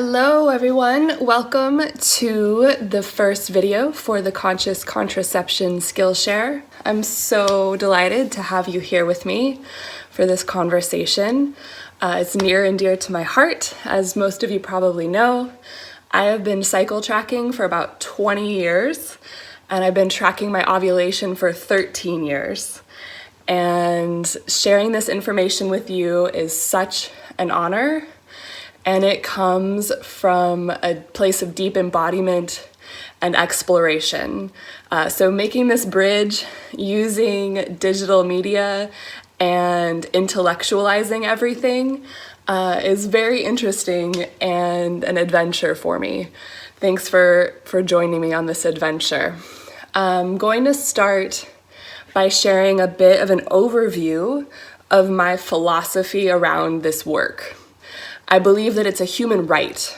Hello everyone, welcome to the first video for the Conscious Contraception Skillshare. I'm so delighted to have you here with me for this conversation. It's near and dear to my heart, as most of you probably know. I have been cycle tracking for about 20 years, and I've been tracking my ovulation for 13 years. And sharing this information with you is such an honor. And it comes from a place of deep embodiment and exploration. So making this bridge using digital media and intellectualizing everything is very interesting and an adventure for me. Thanks for joining me on this adventure. I'm going to start by sharing a bit of an overview of my philosophy around this work. I believe that it's a human right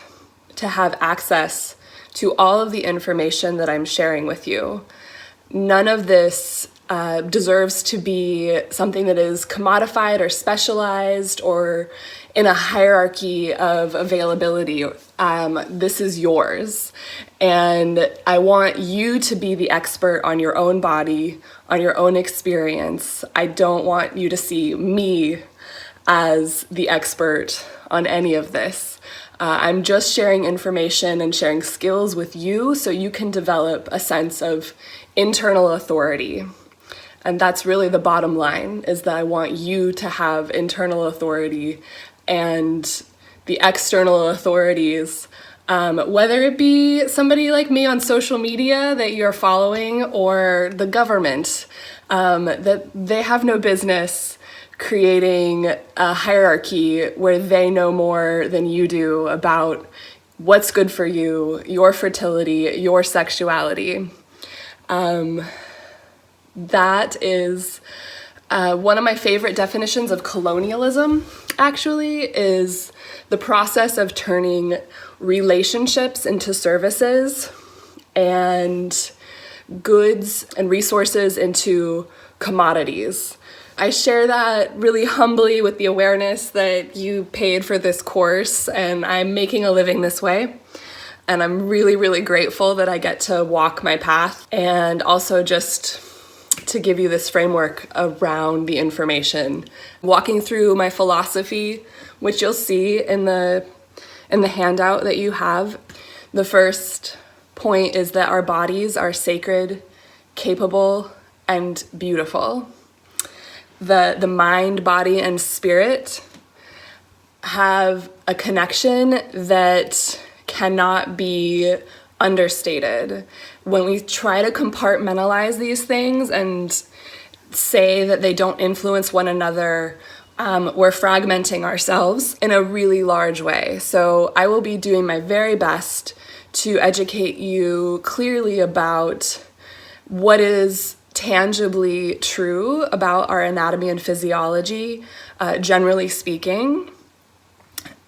to have access to all of the information that I'm sharing with you. None of this deserves to be something that is commodified or specialized or in a hierarchy of availability. This is yours. And I want you to be the expert on your own body, on your own experience. I don't want you to see me as the expert on any of this. I'm just sharing information and sharing skills with you so you can develop a sense of internal authority. And that's really the bottom line, is that I want you to have internal authority, and the external authorities, whether it be somebody like me on social media that you're following or the government, that they have no business creating a hierarchy where they know more than you do about what's good for you, your fertility, your sexuality. That is one of my favorite definitions of colonialism, actually, is the process of turning relationships into services and goods and resources into commodities. I share that really humbly with the awareness that you paid for this course, and I'm making a living this way. And I'm really, really grateful that I get to walk my path, and also just to give you this framework around the information. Walking through my philosophy, which you'll see in the handout that you have. The first point is that our bodies are sacred, capable, and beautiful. The mind, body, and spirit have a connection that cannot be understated. When we try to compartmentalize these things and say that they don't influence one another, we're fragmenting ourselves in a really large way. So I will be doing my very best to educate you clearly about what is tangibly true about our anatomy and physiology, generally speaking,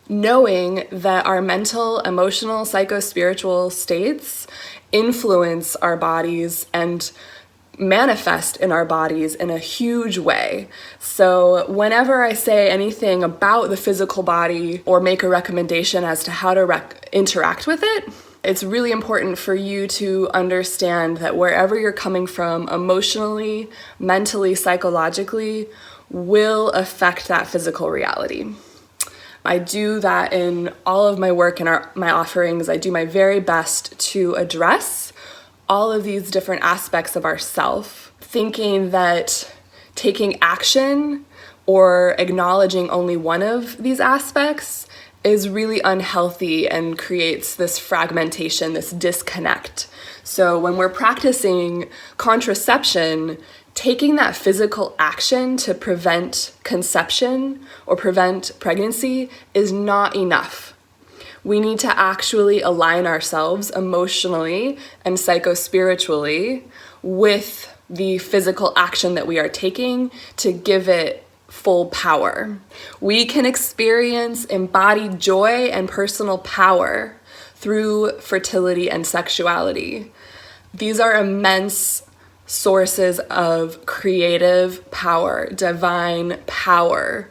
knowing that our mental, emotional, psycho-spiritual states influence our bodies and manifest in our bodies in a huge way. So whenever I say anything about the physical body or make a recommendation as to how to interact with it, it's really important for you to understand that wherever you're coming from emotionally, mentally, psychologically, will affect that physical reality. I do that in all of my work and my offerings. I do my very best to address all of these different aspects of ourself, thinking that taking action or acknowledging only one of these aspects is really unhealthy and creates this fragmentation, this disconnect. So when we're practicing contraception, taking that physical action to prevent conception or prevent pregnancy is not enough. We need to actually align ourselves emotionally and psycho-spiritually with the physical action that we are taking to give it full power. We can experience embodied joy and personal power through fertility and sexuality. These are immense sources of creative power, divine power.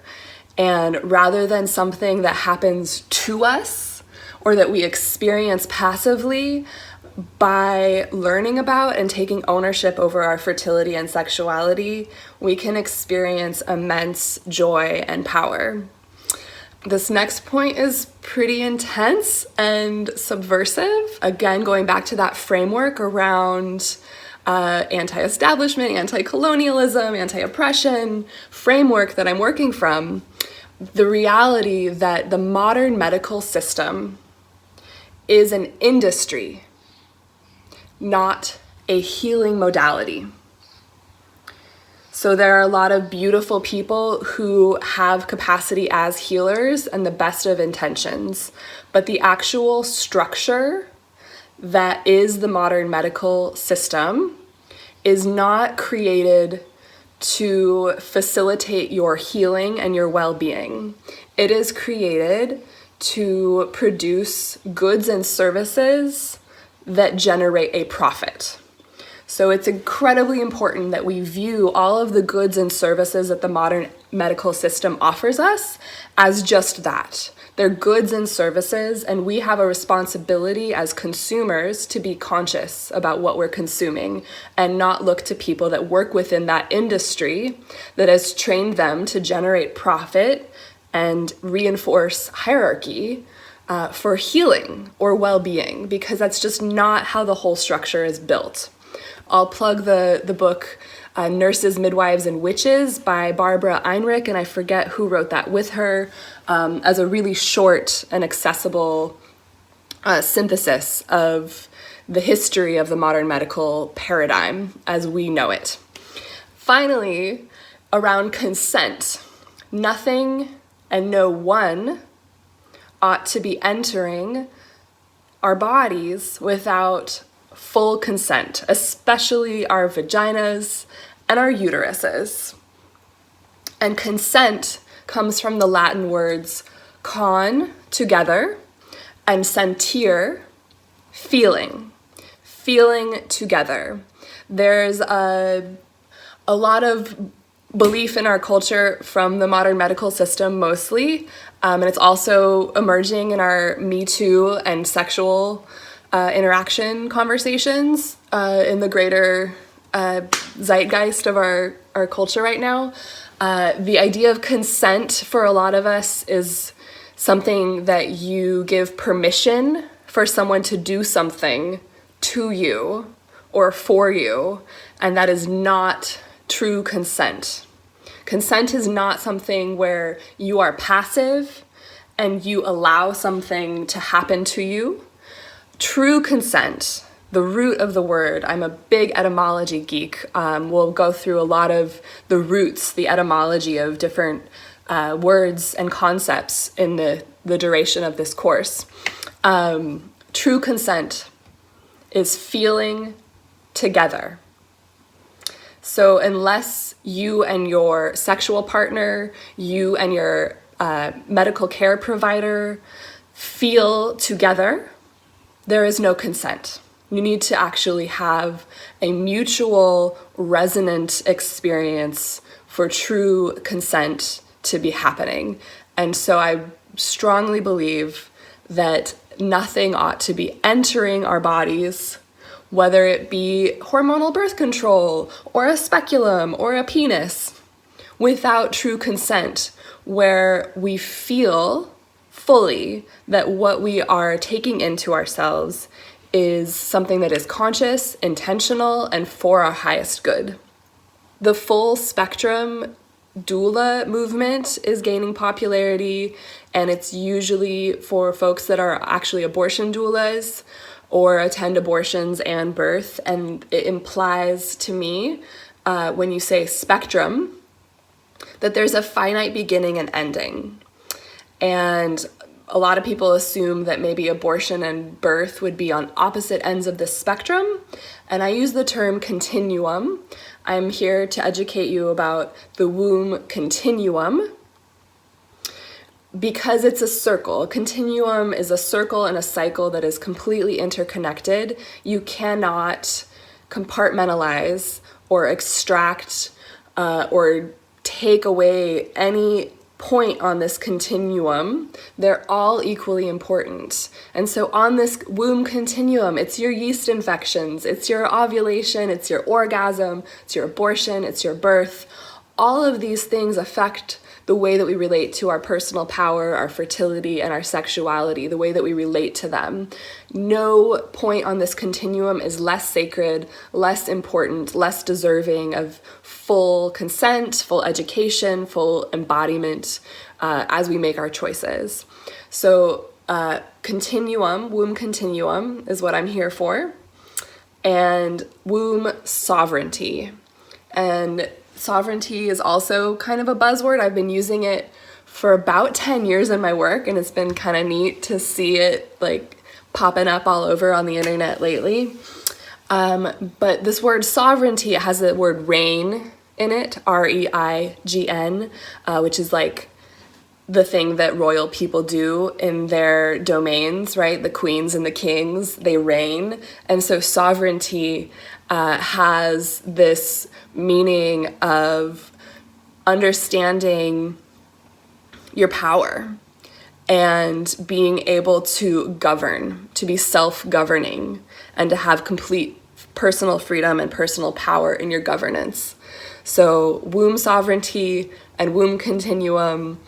And rather than something that happens to us or that we experience passively by learning about and taking ownership over our fertility and sexuality, we can experience immense joy and power. This next point is pretty intense and subversive. Again, going back to that framework around anti-establishment, anti-colonialism, anti-oppression framework that I'm working from, the reality that the modern medical system is an industry, not a healing modality. So there are a lot of beautiful people who have capacity as healers and the best of intentions, but the actual structure that is the modern medical system is not created to facilitate your healing and your well-being. It is created to produce goods and services that generate a profit. So it's incredibly important that we view all of the goods and services that the modern medical system offers us as just that. They're goods and services, and we have a responsibility as consumers to be conscious about what we're consuming and not look to people that work within that industry that has trained them to generate profit and reinforce hierarchy for healing or well-being, because that's just not how the whole structure is built. I'll plug the book Nurses, Midwives, and Witches by Barbara Einrich, and I forget who wrote that with her, as a really short and accessible synthesis of the history of the modern medical paradigm as we know it. Finally, around consent, nothing and no one ought to be entering our bodies without full consent, especially our vaginas and our uteruses. And consent comes from the Latin words con, together, and sentire, feeling together. There's a lot of belief in our culture from the modern medical system mostly, and it's also emerging in our Me Too and sexual interaction conversations in the greater zeitgeist of our culture right now. The idea of consent for a lot of us is something that you give permission for someone to do something to you or for you, and that is not true consent. Consent is not something where you are passive and you allow something to happen to you. True consent, the root of the word, I'm a big etymology geek. We'll go through a lot of the roots, the etymology of different words and concepts in the duration of this course. True consent is feeling together. So unless you and your sexual partner, you and your medical care provider feel together, there is no consent. You need to actually have a mutual resonant experience for true consent to be happening. And so I strongly believe that nothing ought to be entering our bodies, whether it be hormonal birth control or a speculum or a penis, without true consent, where we feel fully that what we are taking into ourselves is something that is conscious, intentional, and for our highest good. The full spectrum doula movement is gaining popularity, and it's usually for folks that are actually abortion doulas or attend abortions and birth. And it implies to me, when you say spectrum, that there's a finite beginning and ending. And a lot of people assume that maybe abortion and birth would be on opposite ends of the spectrum. And I use the term continuum. I'm here to educate you about the womb continuum, because it's a circle. Continuum is a circle and a cycle that is completely interconnected. You cannot compartmentalize or extract or take away any point on this continuum, they're all equally important. And so on this womb continuum, it's your yeast infections, it's your ovulation, it's your orgasm, it's your abortion, it's your birth. All of these things affect the way that we relate to our personal power, our fertility, and our sexuality, the way that we relate to them. No point on this continuum is less sacred, less important, less deserving of full consent, full education, full embodiment as we make our choices. So continuum, womb continuum is what I'm here for, and womb sovereignty. And sovereignty is also kind of a buzzword. I've been using it for about 10 years in my work, and it's been kind of neat to see it like popping up all over on the internet lately. But this word sovereignty, it has the word reign in it, R-E-I-G-N, which is like the thing that royal people do in their domains, right? The queens and the kings, they reign. And so sovereignty has this meaning of understanding your power and being able to govern, to be self-governing, and to have complete personal freedom and personal power in your governance. So womb sovereignty and womb continuum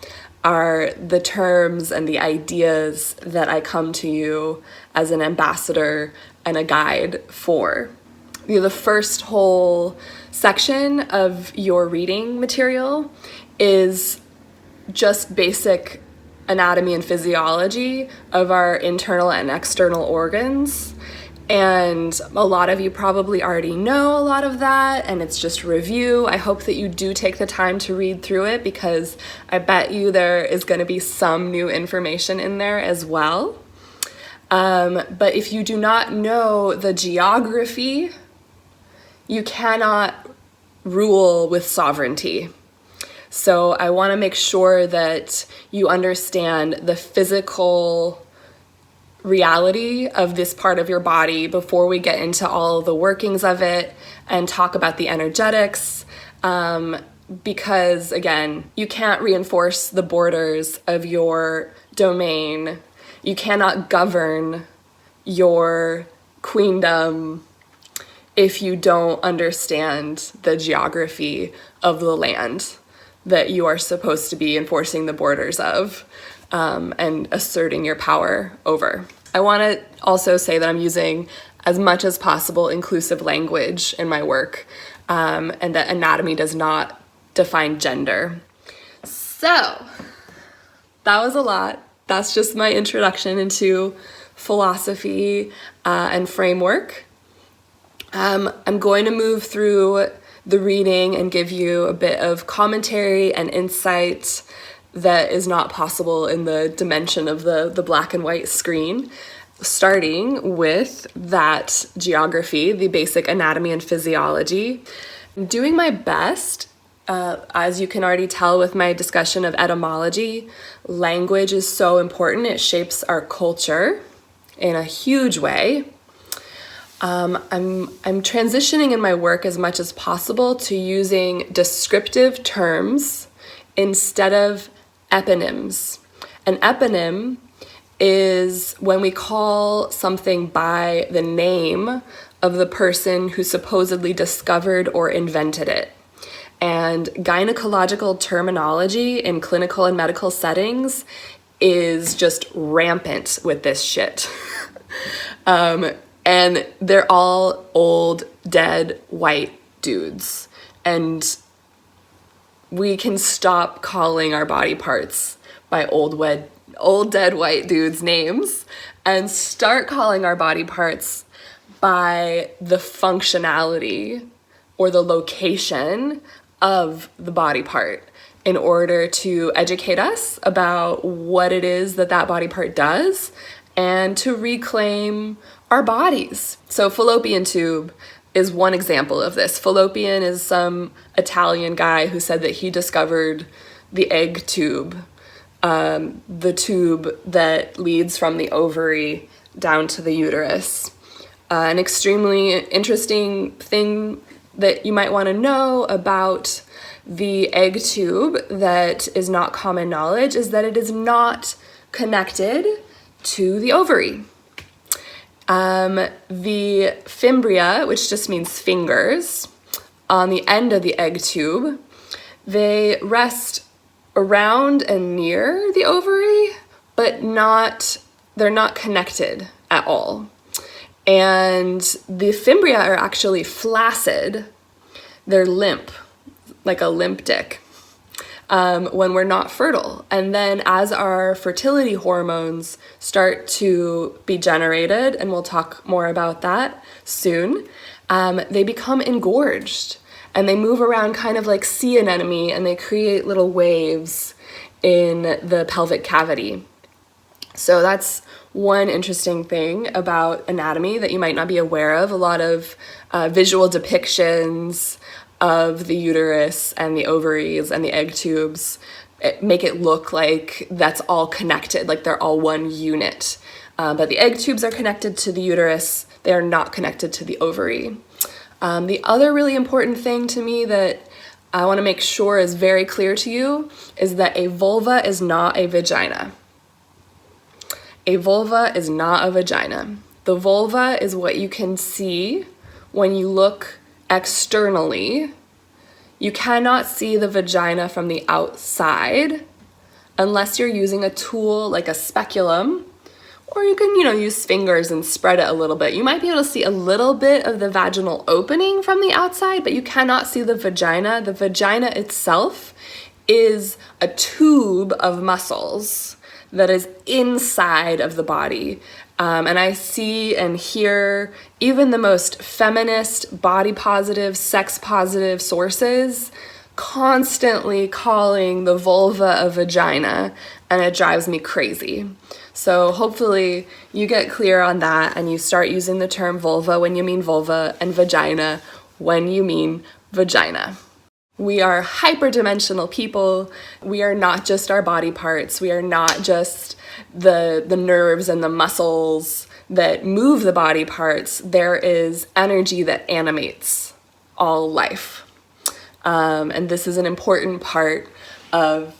are the terms and the ideas that I come to you as an ambassador and a guide for. The first whole section of your reading material is just basic anatomy and physiology of our internal and external organs. And a lot of you probably already know a lot of that, and it's just review. I hope that you do take the time to read through it, because I bet you there is going to be some new information in there as well. But if you do not know the geography, you cannot rule with sovereignty. So I want to make sure that you understand the physical reality of this part of your body before we get into all the workings of it and talk about the energetics. Because again, you can't reinforce the borders of your domain. You cannot govern your queendom if you don't understand the geography of the land that you are supposed to be enforcing the borders of and asserting your power over. I want to also say that I'm using as much as possible inclusive language in my work, and that anatomy does not define gender. So that was a lot. That's just my introduction into philosophy and framework. I'm going to move through the reading and give you a bit of commentary and insight that is not possible in the dimension of the black and white screen, starting with that geography, the basic anatomy and physiology. I'm doing my best, as you can already tell with my discussion of etymology. Language is so important. It shapes our culture in a huge way. I'm transitioning in my work as much as possible to using descriptive terms instead of eponyms. An eponym is when we call something by the name of the person who supposedly discovered or invented it. And gynecological terminology in clinical and medical settings is just rampant with this shit. And they're all old, dead, white dudes. And we can stop calling our body parts by old, dead, white dudes' names and start calling our body parts by the functionality or the location of the body part, in order to educate us about what it is that that body part does and to reclaim our bodies. So fallopian tube is one example of this. Fallopian is some Italian guy who said that he discovered the egg tube, the tube that leads from the ovary down to the uterus. An extremely interesting thing that you might want to know about the egg tube that is not common knowledge is that it is not connected to the ovary. The fimbria, which just means fingers, on the end of the egg tube, they rest around and near the ovary, but they're not connected at all. And the fimbria are actually flaccid. They're limp, like a limp dick, when we're not fertile. And then as our fertility hormones start to be generated, and we'll talk more about that soon, they become engorged and they move around kind of like sea anemone, and they create little waves in the pelvic cavity. So that's one interesting thing about anatomy that you might not be aware of. A lot of visual depictions of the uterus and the ovaries and the egg tubes make it look like that's all connected, like they're all one unit. But the egg tubes are connected to the uterus. They are not connected to the ovary. The other really important thing to me that I want to make sure is very clear to you is that a vulva is not a vagina. A vulva is not a vagina. The vulva is what you can see when you look externally. You cannot see the vagina from the outside unless you're using a tool like a speculum, or you can, use fingers and spread it a little bit. You might be able to see a little bit of the vaginal opening from the outside, but you cannot see the vagina. The vagina itself is a tube of muscles that is inside of the body. And I see and hear even the most feminist, body positive, sex positive sources constantly calling the vulva a vagina, and it drives me crazy. So hopefully you get clear on that and you start using the term vulva when you mean vulva and vagina when you mean vagina. We are hyperdimensional people. We are not just our body parts. We are not just the nerves and the muscles that move the body parts. There is energy that animates all life. And this is an important part of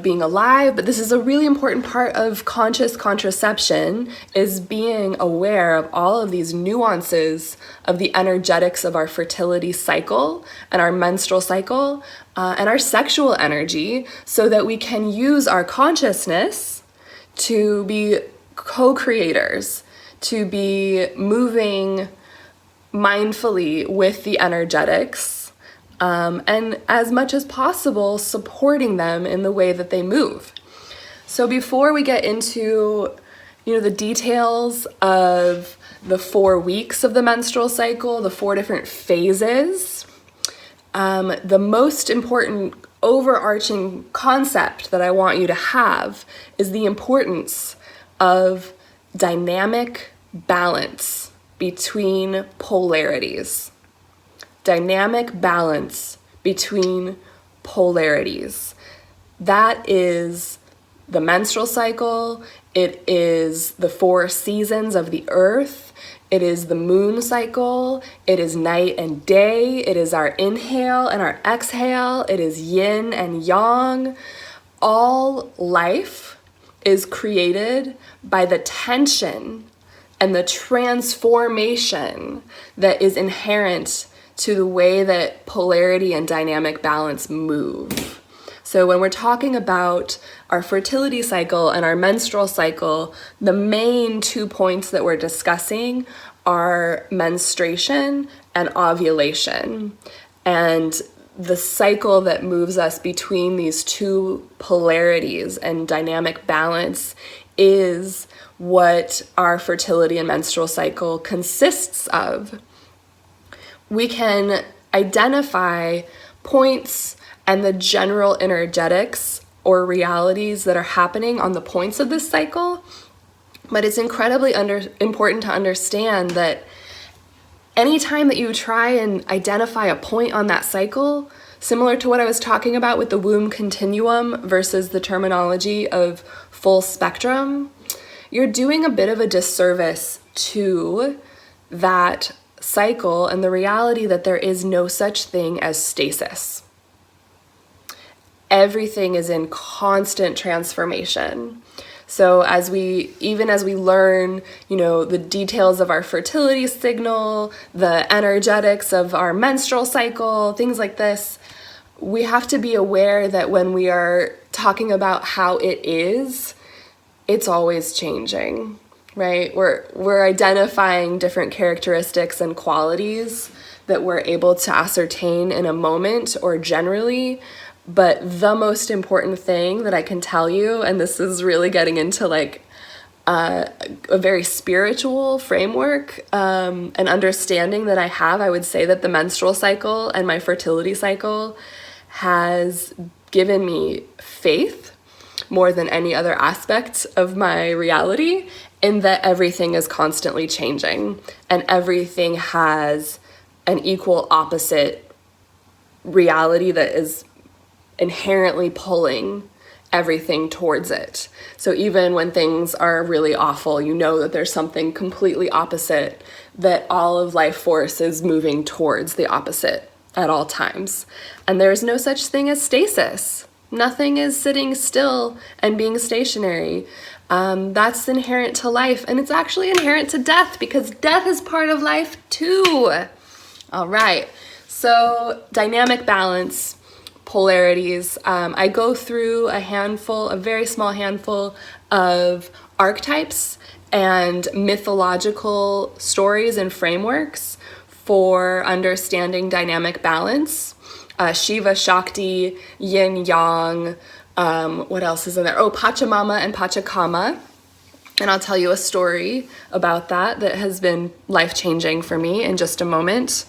being alive, but this is a really important part of conscious contraception, is being aware of all of these nuances of the energetics of our fertility cycle and our menstrual cycle and our sexual energy, so that we can use our consciousness to be co-creators, to be moving mindfully with the energetics, and as much as possible supporting them in the way that they move. So before we get into the details of the 4 weeks of the menstrual cycle, the 4 different phases, the most important overarching concept that I want you to have is the importance of dynamic balance between polarities. Dynamic balance between polarities. That is the menstrual cycle. It is the 4 seasons of the earth. It is the moon cycle. It is night and day. It is our inhale and our exhale. It is yin and yang. All life is created by the tension and the transformation that is inherent to the way that polarity and dynamic balance move. So when we're talking about our fertility cycle and our menstrual cycle, the main 2 points that we're discussing are menstruation and ovulation. And the cycle that moves us between these 2 polarities and dynamic balance is what our fertility and menstrual cycle consists of. We can identify points and the general energetics or realities that are happening on the points of this cycle, but it's incredibly important to understand that anytime that you try and identify a point on that cycle, similar to what I was talking about with the womb continuum versus the terminology of full spectrum, you're doing a bit of a disservice to that cycle and the reality that there is no such thing as stasis. everything is in constant transformation. So even as we learn, the details of our fertility signal, the energetics of our menstrual cycle, things like this, we have to be aware that when we are talking about how it is, it's always changing, right? We're identifying different characteristics and qualities that we're able to ascertain in a moment or generally. But the most important thing that I can tell you, and this is really getting into like a very spiritual framework, an understanding that I have, I would say that the menstrual cycle and my fertility cycle has given me faith more than any other aspect of my reality, in that everything is constantly changing and everything has an equal opposite reality that is inherently pulling everything towards it. So even when things are really awful, you know that there's something completely opposite, that all of life force is moving towards the opposite at all times. And there's no such thing as stasis. Nothing is sitting still and being stationary. That's inherent to life, and it's actually inherent to death, because death is part of life too. All right, so dynamic balance, polarities. I go through a very small handful of archetypes and mythological stories and frameworks for understanding dynamic balance. Shiva, Shakti, Yin, Yang, what else is in there? Oh, Pachamama and Pachacama. And I'll tell you a story about that has been life-changing for me in just a moment.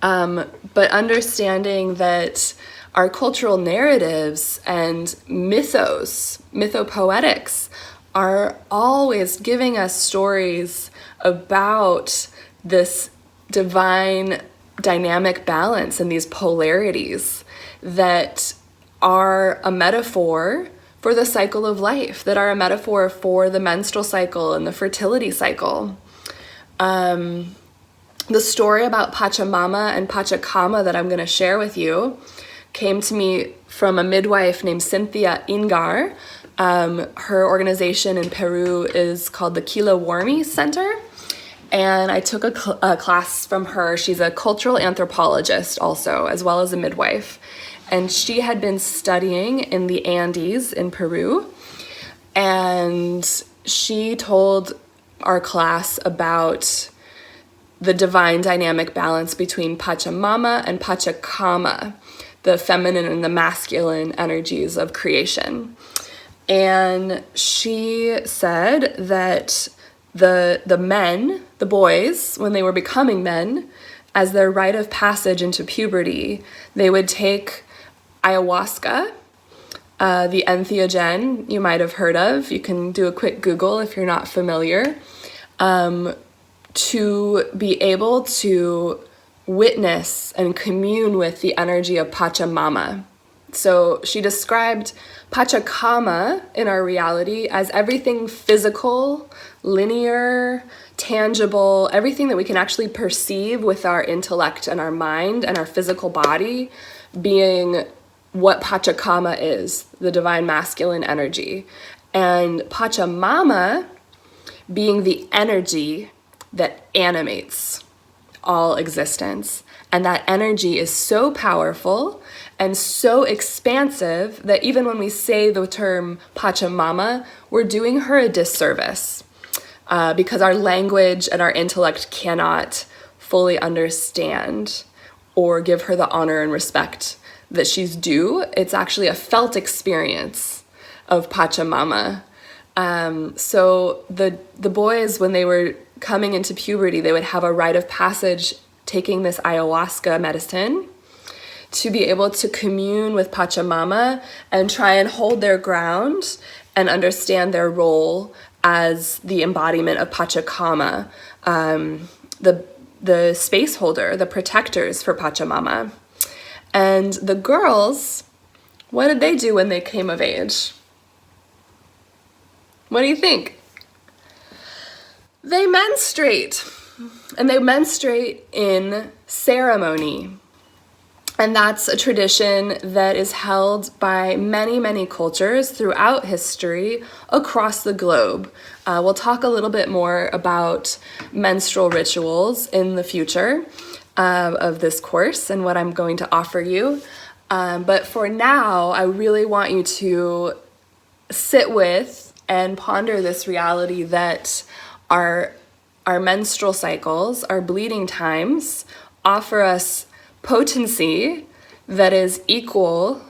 But understanding that our cultural narratives and mythopoetics are always giving us stories about this divine dynamic balance and these polarities that are a metaphor for the cycle of life, that are a metaphor for the menstrual cycle and the fertility cycle. The story about Pachamama and Pachacama that I'm going to share with you came to me from a midwife named Cynthia Ingar. Her organization in Peru is called the Kila Warmi Center. And I took a class from her. She's a cultural anthropologist also, as well as a midwife. And she had been studying in the Andes in Peru. And she told our class about the divine dynamic balance between Pachamama and Pachacama, the feminine and the masculine energies of creation. And she said that the men, the boys, when they were becoming men, as their rite of passage into puberty, they would take ayahuasca, the entheogen you might have heard of. You can do a quick Google if you're not familiar, to be able to witness and commune with the energy of Pachamama. So she described Pachacama in our reality as everything physical, linear, tangible, everything that we can actually perceive with our intellect and our mind and our physical body being what Pachacama is, the divine masculine energy. And Pachamama being the energy that animates all existence. And that energy is so powerful and so expansive that even when we say the term Pachamama, we're doing her a disservice, because our language and our intellect cannot fully understand or give her the honor and respect that she's due. It's actually a felt experience of Pachamama. So the boys, when they were coming into puberty, they would have a rite of passage taking this ayahuasca medicine to be able to commune with Pachamama and try and hold their ground and understand their role as the embodiment of Pachacama, the space holder, the protectors for Pachamama. And the girls, what did they do when they came of age? What do you think? They menstruate. And they menstruate in ceremony. And that's a tradition that is held by many, many cultures throughout history across the globe. We'll talk a little bit more about menstrual rituals in the future of this course and what I'm going to offer you. But for now, I really want you to sit with and ponder this reality that our menstrual cycles, our bleeding times, offer us potency that is equal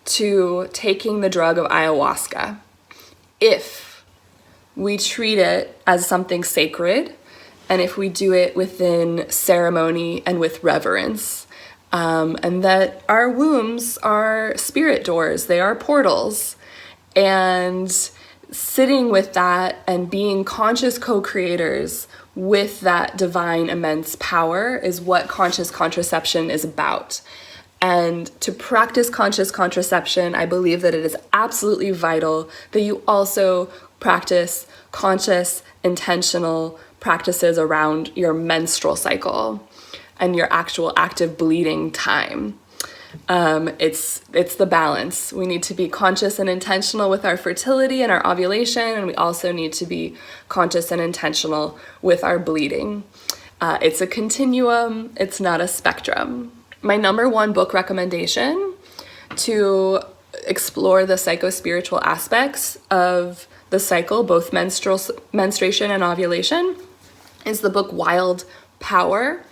to taking the drug of ayahuasca if we treat it as something sacred and if we do it within ceremony and with reverence. And that our wombs are spirit doors, they are portals. And sitting with that and being conscious co-creators with that divine immense power is what conscious contraception is about. And to practice conscious contraception, I believe that it is absolutely vital that you also practice conscious, intentional practices around your menstrual cycle and your actual active bleeding time. It's the balance. We need to be conscious and intentional with our fertility and our ovulation, and we also need to be conscious and intentional with our bleeding. It's a continuum, it's not a spectrum. My number one book recommendation to explore the psycho-spiritual aspects of the cycle, both menstruation and ovulation, is the book Wild Power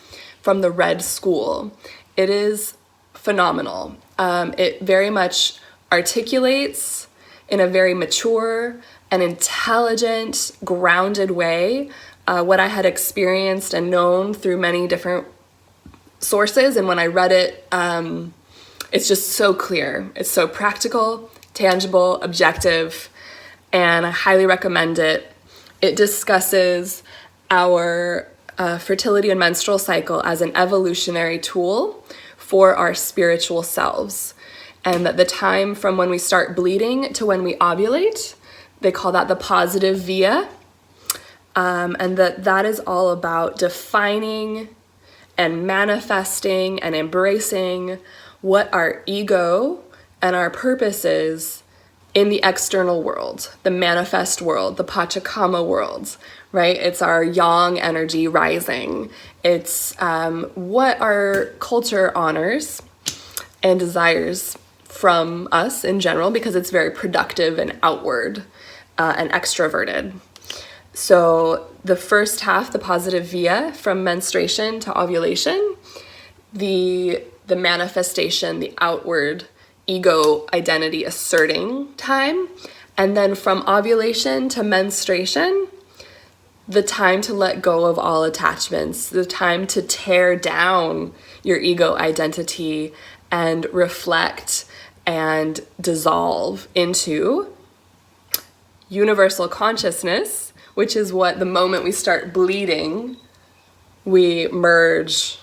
from the Red School. It is phenomenal. It very much articulates in a very mature and intelligent, grounded way what I had experienced and known through many different sources. And when I read it, it's just so clear. It's so practical, tangible, objective, and I highly recommend it. It discusses our fertility and menstrual cycle as an evolutionary tool for our spiritual selves, and that the time from when we start bleeding to when we ovulate, they call that the positive via, and that is all about defining and manifesting and embracing what our ego and our purpose is in the external world, the manifest world, the Pachacama world, right? It's our yang energy rising. It's what our culture honors and desires from us in general, because it's very productive and outward and extroverted. So the first half, the positive via, from menstruation to ovulation, the manifestation, the outward ego identity asserting time, and then from ovulation to menstruation, the time to let go of all attachments, the time to tear down your ego identity and reflect and dissolve into universal consciousness, which is what the moment we start bleeding, we merge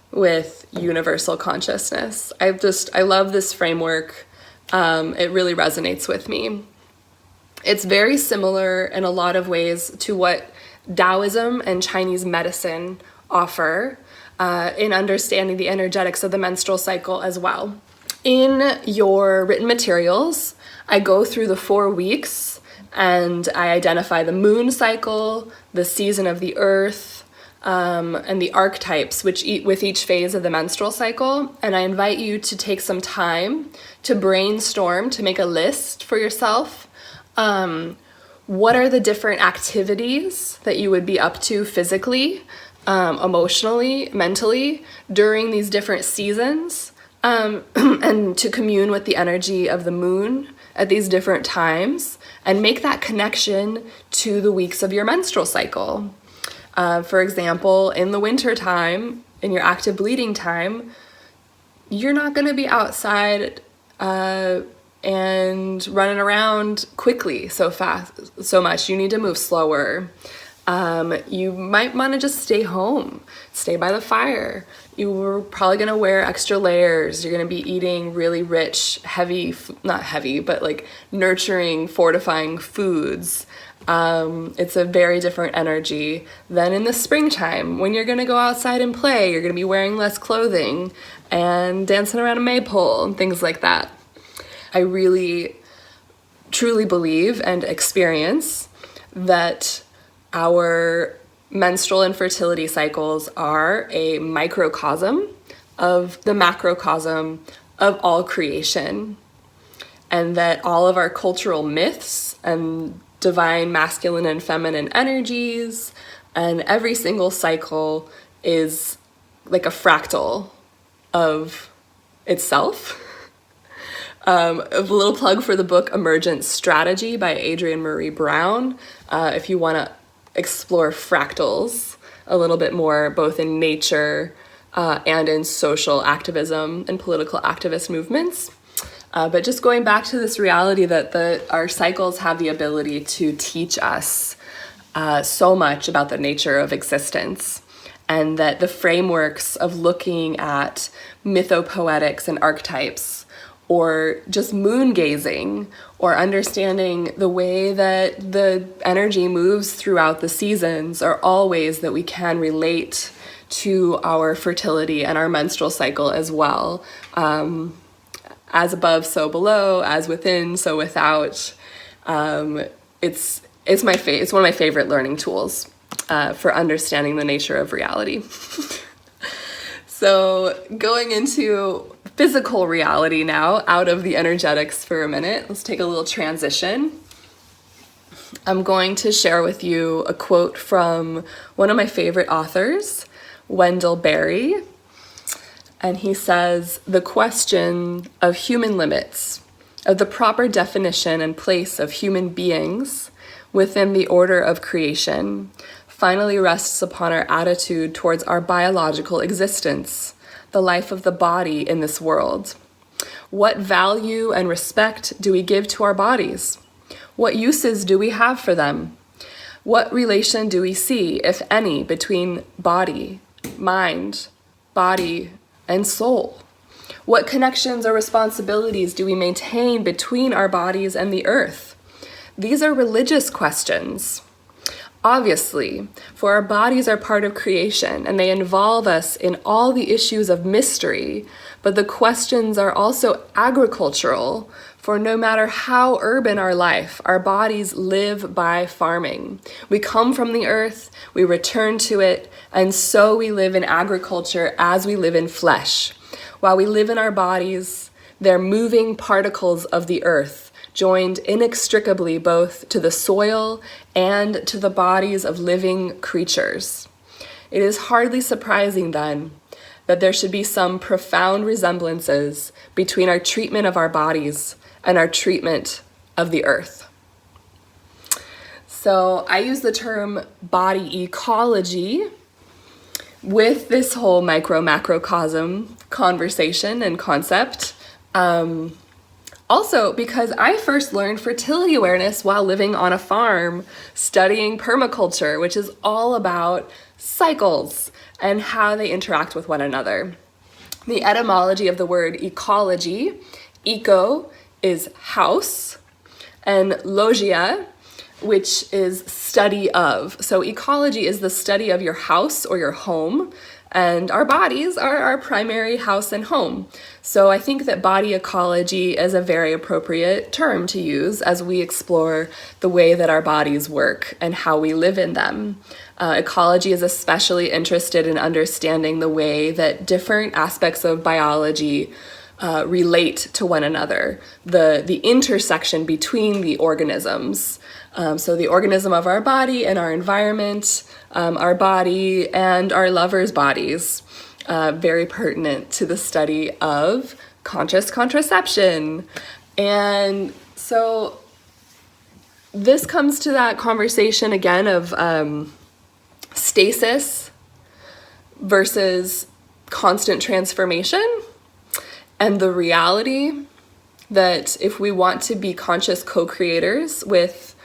with universal consciousness. I love this framework. It really resonates with me. It's very similar in a lot of ways to what Taoism and Chinese medicine offer in understanding the energetics of the menstrual cycle as well. In your written materials, I go through the 4 weeks and I identify the moon cycle, the season of the earth, and the archetypes with each phase of the menstrual cycle. And I invite you to take some time to brainstorm, to make a list for yourself. What are the different activities that you would be up to physically, emotionally, mentally during these different seasons, and to commune with the energy of the moon at these different times and make that connection to the weeks of your menstrual cycle. For example, in the winter time, in your active bleeding time, you're not going to be outside and running around quickly so much. You need to move slower. You might want to just stay home, stay by the fire. You're probably going to wear extra layers. You're going to be eating really rich, not heavy, but like nurturing, fortifying foods. It's a very different energy than in the springtime when you're going to go outside and play. You're going to be wearing less clothing and dancing around a maypole and things like that. I really, truly believe and experience that our menstrual and fertility cycles are a microcosm of the macrocosm of all creation, and that all of our cultural myths and divine masculine and feminine energies and every single cycle is like a fractal of itself. A little plug for the book Emergent Strategy by Adrienne Maree Brown, if you want to explore fractals a little bit more, both in nature and in social activism and political activist movements. But just going back to this reality that our cycles have the ability to teach us so much about the nature of existence, and that the frameworks of looking at mythopoetics and archetypes, or just moon gazing, or understanding the way that the energy moves throughout the seasons, are all ways that we can relate to our fertility and our menstrual cycle as well. As above, so below; as within, so without. It's one of my favorite learning tools for understanding the nature of reality. So going into physical reality now, out of the energetics for a minute, let's take a little transition. I'm going to share with you a quote from one of my favorite authors, Wendell Berry. And he says, "The question of human limits, of the proper definition and place of human beings within the order of creation, finally rests upon our attitude towards our biological existence, the life of the body in this world. What value and respect do we give to our bodies? What uses do we have for them? What relation do we see, if any, between body, mind, body, and soul? What connections or responsibilities do we maintain between our bodies and the earth? These are religious questions. Obviously, for our bodies are part of creation and they involve us in all the issues of mystery, but the questions are also agricultural, for no matter how urban our life, our bodies live by farming. We come from the earth, we return to it, and so we live in agriculture as we live in flesh. While we live in our bodies, they're moving particles of the earth, joined inextricably both to the soil and to the bodies of living creatures. It is hardly surprising, then, that there should be some profound resemblances between our treatment of our bodies and our treatment of the earth." So I use the term body ecology with this whole micro-macrocosm conversation and concept. Also because I first learned fertility awareness while living on a farm, studying permaculture, which is all about cycles and how they interact with one another. The etymology of the word ecology, eco is house, and logia, which is study of. So ecology is the study of your house or your home, and our bodies are our primary house and home. So I think that body ecology is a very appropriate term to use as we explore the way that our bodies work and how we live in them. Ecology is especially interested in understanding the way that different aspects of biology relate to one another, the intersection between the organisms. So the organism of our body and our environment, our body and our lovers' bodies, very pertinent to the study of conscious contraception. And so this comes to that conversation again of stasis versus constant transformation, and the reality that if we want to be conscious co-creators with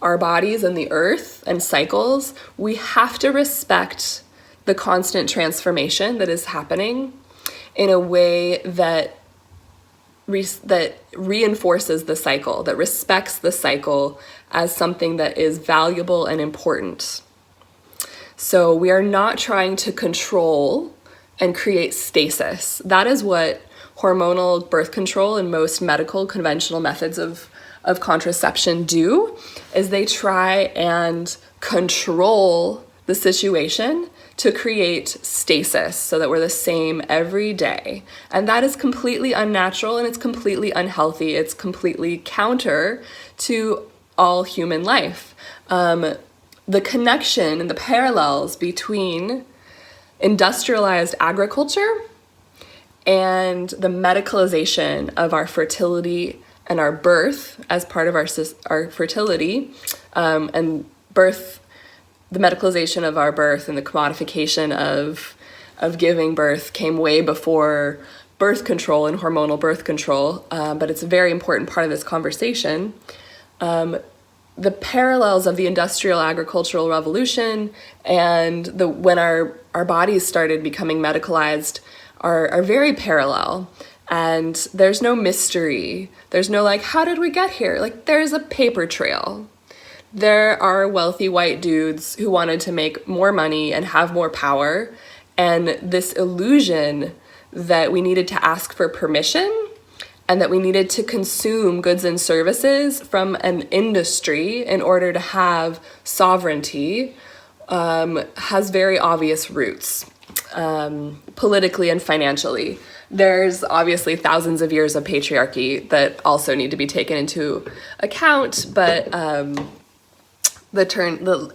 our bodies and the earth and cycles, we have to respect the constant transformation that is happening in a way that that reinforces the cycle, that respects the cycle as something that is valuable and important. So we are not trying to control and create stasis. That is what hormonal birth control and most medical conventional methods of contraception do, is they try and control the situation to create stasis so that we're the same every day. And that is completely unnatural and it's completely unhealthy. It's completely counter to all human life. The connection and the parallels between industrialized agriculture and the medicalization of our fertility and our birth as part of our fertility, and birth, the medicalization of our birth and the commodification of giving birth came way before birth control and hormonal birth control, but it's a very important part of this conversation. The parallels of the industrial agricultural revolution and when our bodies started becoming medicalized are very parallel. And there's no mystery. There's no like, how did we get here? Like, there's a paper trail. There are wealthy white dudes who wanted to make more money and have more power. And this illusion that we needed to ask for permission and that we needed to consume goods and services from an industry in order to have sovereignty has very obvious roots, politically and financially. There's obviously thousands of years of patriarchy that also need to be taken into account, but the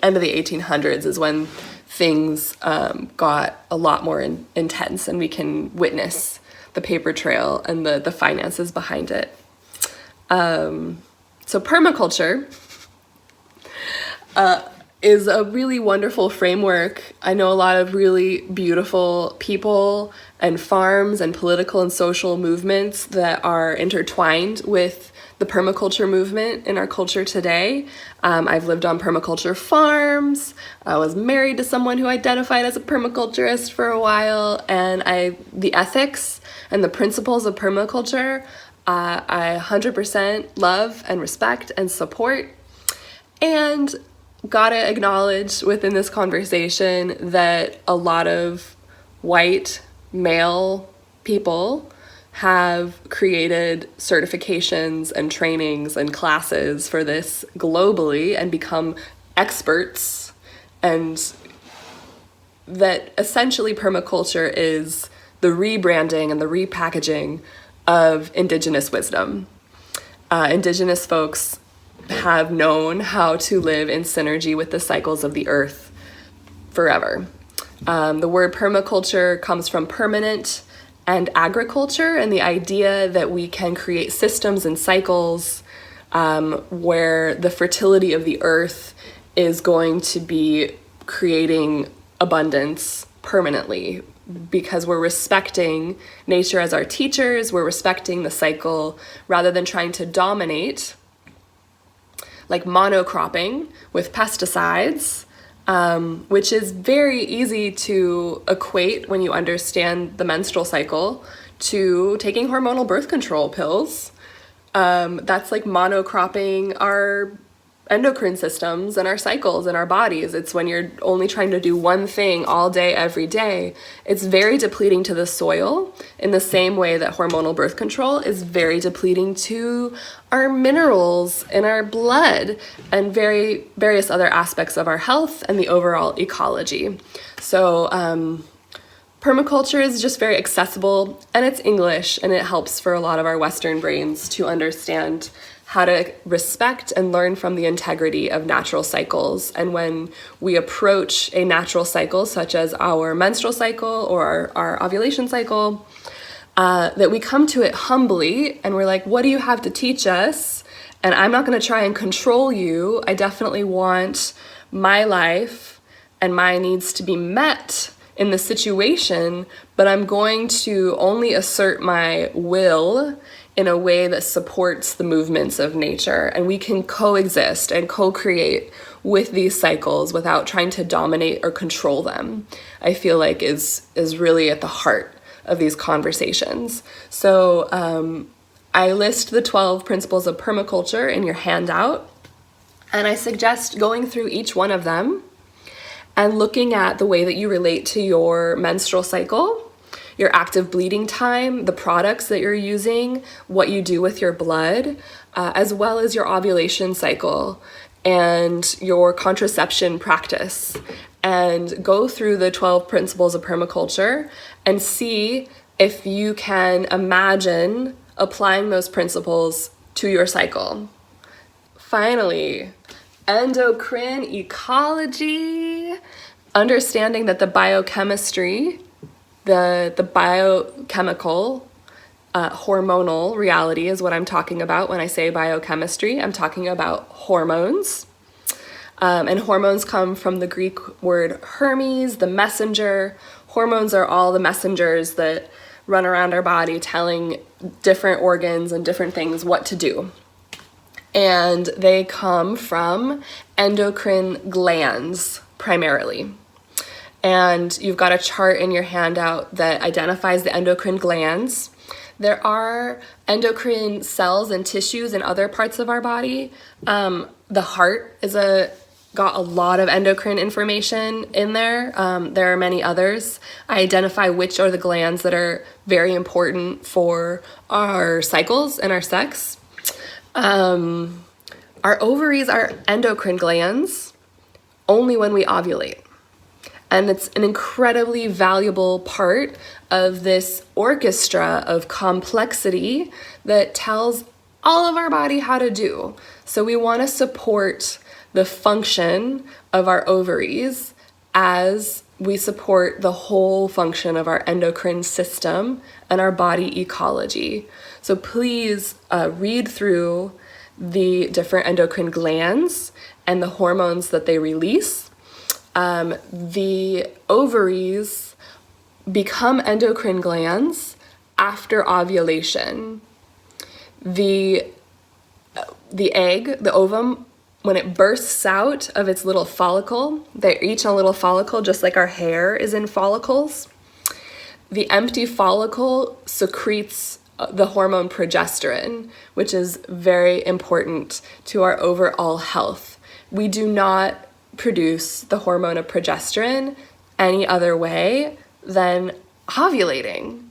end of the 1800s is when things got a lot more intense, and we can witness the paper trail and the finances behind it. So permaculture is a really wonderful framework. I know a lot of really beautiful people and farms and political and social movements that are intertwined with the permaculture movement in our culture today. I've lived on permaculture farms. I was married to someone who identified as a permaculturist for a while, and the ethics and the principles of permaculture, I 100% love and respect and support. And gotta acknowledge within this conversation that a lot of white male people have created certifications and trainings and classes for this globally and become experts, and that essentially permaculture is the rebranding and the repackaging of indigenous wisdom. Indigenous folks have known how to live in synergy with the cycles of the earth forever. The word permaculture comes from permanent and agriculture, and the idea that we can create systems and cycles where the fertility of the earth is going to be creating abundance permanently, because we're respecting nature as our teachers, we're respecting the cycle rather than trying to dominate, like monocropping with pesticides, which is very easy to equate when you understand the menstrual cycle to taking hormonal birth control pills. That's like monocropping our endocrine systems and our cycles and our bodies. It's when you're only trying to do one thing all day, every day. It's very depleting to the soil in the same way that hormonal birth control is very depleting to our minerals in our blood and various other aspects of our health and the overall ecology. So permaculture is just very accessible, and it's English, and it helps for a lot of our Western brains to understand how to respect and learn from the integrity of natural cycles. And when we approach a natural cycle, such as our menstrual cycle or our ovulation cycle, that we come to it humbly and we're like, what do you have to teach us? And I'm not going to try and control you. I definitely want my life and my needs to be met in the situation, but I'm going to only assert my will in a way that supports the movements of nature, and we can coexist and co-create with these cycles without trying to dominate or control them, I feel like is really at the heart of these conversations. So I list the 12 principles of permaculture in your handout, and I suggest going through each one of them and looking at the way that you relate to your menstrual cycle, your active bleeding time, the products that you're using, what you do with your blood, as well as your ovulation cycle and your contraception practice. And go through the 12 principles of permaculture and see if you can imagine applying those principles to your cycle. Finally, endocrine ecology, understanding that the biochemistry, the biochemical, hormonal reality is what I'm talking about when I say biochemistry. I'm talking about hormones. And hormones come from the Greek word Hermes, the messenger. Hormones are all the messengers that run around our body telling different organs and different things what to do. And they come from endocrine glands primarily. And you've got a chart in your handout that identifies the endocrine glands. There are endocrine cells and tissues in other parts of our body. The heart is got a lot of endocrine information in there. There are many others. I identify which are the glands that are very important for our cycles and our sex. Our ovaries are endocrine glands only when we ovulate. And it's an incredibly valuable part of this orchestra of complexity that tells all of our body how to do. So we want to support the function of our ovaries as we support the whole function of our endocrine system and our body ecology. So please read through the different endocrine glands and the hormones that they release. The ovaries become endocrine glands after ovulation. The egg, the ovum, when it bursts out of its little follicle, they're each a little follicle, just like our hair is in follicles. The empty follicle secretes the hormone progesterone, which is very important to our overall health. We do not produce the hormone of progesterone any other way than ovulating,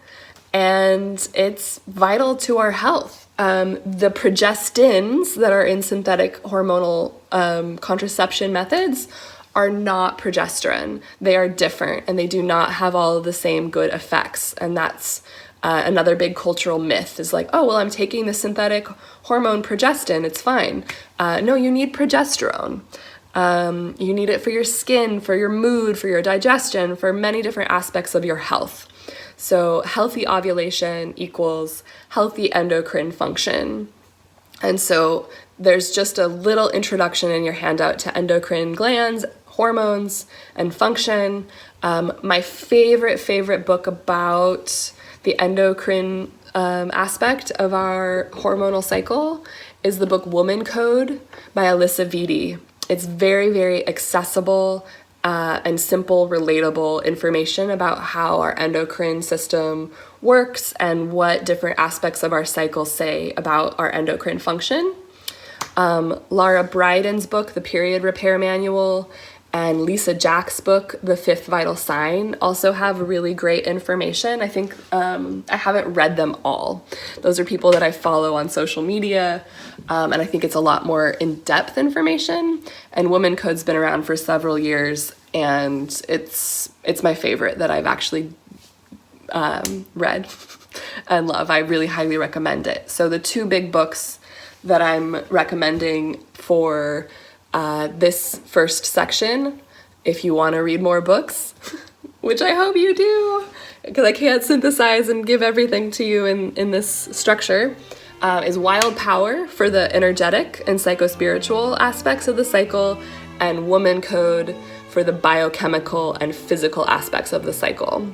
and it's vital to our health. The progestins that are in synthetic hormonal contraception methods are not progesterone. They are different, and they do not have all of the same good effects. And that's another big cultural myth is like, oh, well, I'm taking the synthetic hormone progestin, it's fine. No, you need progesterone. You need it for your skin, for your mood, for your digestion, for many different aspects of your health. So healthy ovulation equals healthy endocrine function. And so there's just a little introduction in your handout to endocrine glands, hormones, and function. My favorite book about the endocrine aspect of our hormonal cycle is the book Woman Code by Alisa Vitti. It's very accessible and simple, relatable information about how our endocrine system works and what different aspects of our cycle say about our endocrine function. Laura Brydon's book, The Period Repair Manual, and Lisa Jack's book, The Fifth Vital Sign, also have really great information. I think I haven't read them all. Those are people that I follow on social media, and I think it's a lot more in-depth information. And Woman Code's been around for several years, and it's my favorite that I've actually read and love. I really highly recommend it. So the two big books that I'm recommending for this first section, if you want to read more books, which I hope you do, because I can't synthesize and give everything to you in this structure, is Wild Power for the energetic and psychospiritual aspects of the cycle, and Woman Code for the biochemical and physical aspects of the cycle.